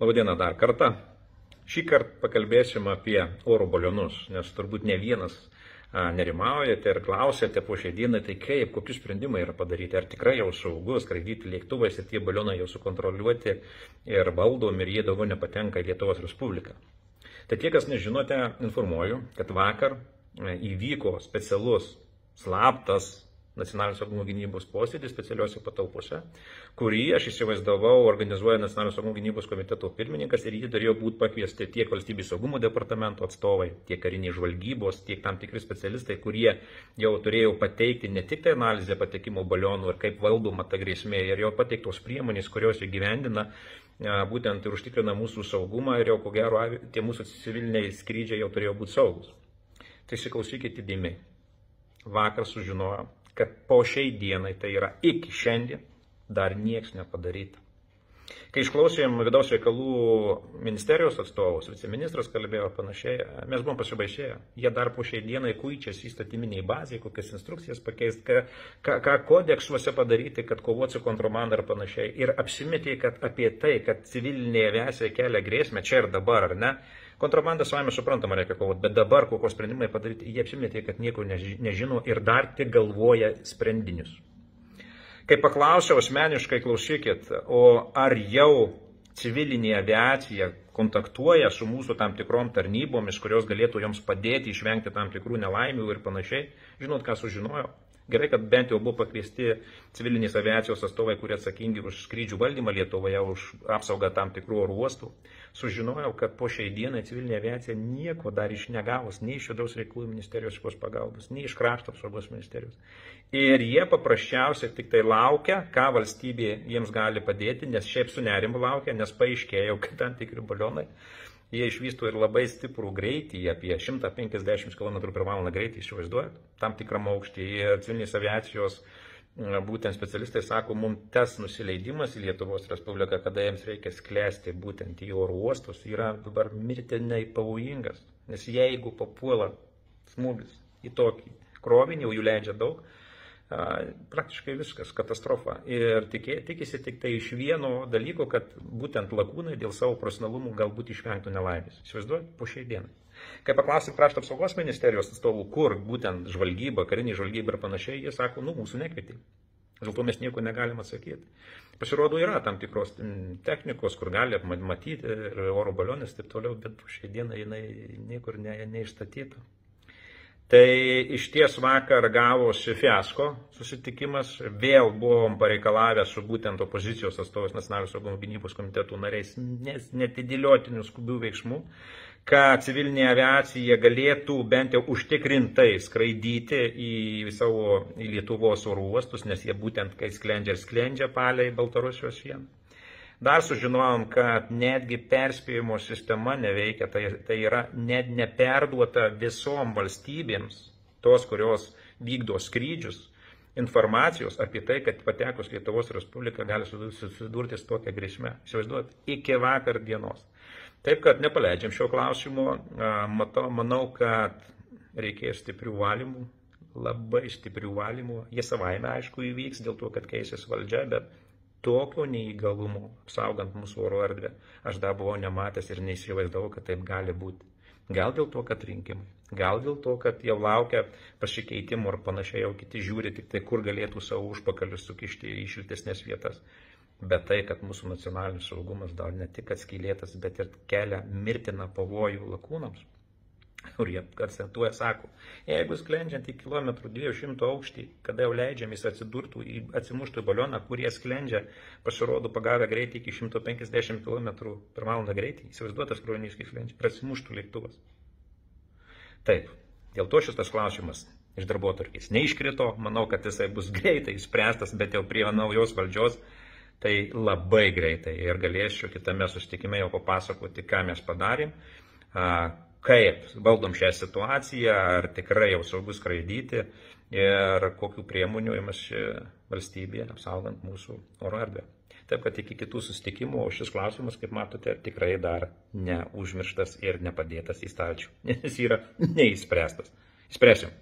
Labadiena dar kartą. Šį kartą pakalbėsim apie oro balionus, nes turbūt ne vienas nerimaujate ir klausėte po šią dieną, tai kaip, kokius sprendimai yra padaryti, ar tikrai jau saugu skraidyti lėktuvais ir tie balionai jau sukontroliuoti ir valdomi ir jie daugiau nepatenka į Lietuvos Respubliką. Tai tie, kas nežinote, informuoju, kad vakar įvyko specialus slaptas Nacionalinio saugumo gynybos posėdis specialiuose patalpose, kurį aš įsivaizdavau organizuoja Nacionalinio saugumo gynybos komiteto pirmininkas ir jį turėjo būti pakviesti tiek valstybės saugumo departamento atstovai, tiek kariniai žvalgybos, tiek tam tikri specialistai, kurie jau turėjo pateikti ne tik tai analizę patekimo balionų ir kaip valdoma ta grėsmė ir jau pateiktos priemonės, kurios įgyvendina būtent ir užtikrina mūsų saugumą ir jau ko gero tie mūsų civiliniai skrydžiai jau turėjo būti saugus. Tai įsiklausykite įdėmiai. Vakar sužinojom, kad po šiai dienai, tai yra iki šiandien, dar nieks nepadaryta. Kai išklausėm vidaus reikalų ministerijos atstovus, viceministras kalbėjo panašiai, mes buvom pasibaisėję. Jie dar po šiai dienai kuičiasi įstatyminiai bazai, kokias instrukcijas pakeisti, ką kodeksuose padaryti, kad kovoti su kontrabanda ir panašiai. Ir apsimetė, kad apie tai, kad civilinė aviacija kelia grėsmę čia ir dabar, ar ne? Kontrabandą savame suprantama reikia kovoti, bet dabar kokios sprendimai padaryti, jie apsimetė, kad nieko nežino ir dar tik galvoja sprendinius. Kai paklausiau asmeniškai, klausykit, o ar jau civilinė aviacija kontaktuoja su mūsų tam tikrom tarnybomis, kurios galėtų joms padėti išvengti tam tikrų nelaimių ir panašiai, žinot, ką sužinojau? Gerai, kad bent jau buvo pakviesti civilinės aviacijos atstovai, kurie atsakingi už skrydžių valdymą Lietuvoje, už apsaugą tam tikrų oro uostų. Sužinojau, kad po šiai dienai civilinė aviacija nieko dar negavus, nei iš vidaus reikalų ministerijos šios pagalbos, nei iš krašto apsaugos ministerijos. Ir jie paprasčiausiai tik tai laukia, ką valstybė jiems gali padėti, nes šiaip su nerimu laukia, nes paaiškėjo, kad tam tikri balionai jie išvysto ir labai stiprų greitį, apie 150 km/h greitį, įsivaizduojat, tam tikram aukštį. Ir civilinės aviacijos būtent specialistai sako, mums tas nusileidimas į Lietuvos Respubliką, kada jiems reikia sklęsti būtent į oro uostus, yra dabar mirtinai pavojingas. Nes jeigu papuola smūgis į tokį krovinį, jau jų leidžia daug, praktiškai viskas, katastrofa. Ir tikisi tik tai iš vieno dalyko, kad būtent lakūnai dėl savo profesionalumų galbūt išvengtų nelaimės. Įsivaizduojat, po šiai dienai. Kai paklausim krašto apsaugos ministerijos atstovų, kur būtent žvalgyba, kariniai žvalgyba ir panašiai, jie sako, mūsų nekvietė. Dėl to mes nieko negalim atsakyti. Pasirodo, yra tam tikros technikos, kur gali matyti ir oro balionės ir taip toliau, bet po šiai dienai jinai niekur neišstatyta. Tai iš ties vakar gavosi fiasko susitikimas, vėl buvom pareikalavę su būtent opozicijos atstovais Nacionalinio saugumo gynybos komitetų nariais netidėliotinių skubių veiksmų, kad civilinė aviacija galėtų bent jau užtikrintai skraidyti į Lietuvos oro uostus, nes jie būtent kai sklendžia palei Baltarusijos sieną. Dar sužinojom, kad netgi perspėjimo sistema neveikia, tai yra net neperduota visom valstybėms, tos, kurios vykdo skrydžius, informacijos apie tai, kad patekus Lietuvos Respubliką gali susidurti su tokia grėsme. Įsivaizduot, iki vakar dienos. Taip, kad nepaleidžiam šio klausimo, manau, kad reikės stiprių valymų, labai stiprių valymų. Jie savaime, aišku, įvyks dėl to, kad keisis valdžia, bet tokio neįgalumo, apsaugant mūsų oro erdvę, aš dar buvau nematęs ir neįsivaizdavau, kad taip gali būti. Gal dėl to, kad rinkimai, gal dėl to, kad jau laukia pasikeitimų ar panašiai, jau kiti žiūri tik tai, kur galėtų savo užpakalius sukišti į šiltesnės vietas. Bet tai, kad mūsų nacionalinis saugumas dar ne tik atskylėtas, bet ir kelia mirtiną pavojų lakūnams. Ir jie akcentuoja, sako, jeigu sklendžiant į 1,200 km aukštį, kada jau leidžiamės atsimuštų į balioną, kurie sklendžia, pasirodo pagavę greitį iki 150 km/h greitį, įsivaizduotas krovinys, kai sklendžia, ir atsimuštų lėktuvas. Taip, dėl to šitas klausimas iš darbotvarkės neiškrito, manau, kad jisai bus greitai išspręstas, bet jau prie naujos valdžios, tai labai greitai. Ir galėsiu kitame susitikime jau papasakoti, ką mes padarėm, kaip valdom šią situaciją, ar tikrai jau saugu skraidyti ir kokių priemonių imasi valstybė apsaugant mūsų oro erdvę. Taip, kad iki kitų susitikimų, o šis klausimas, kaip matote, tikrai dar neužmirštas ir nepadėtas į stalčių, nes yra neįspręstas. Spręsim.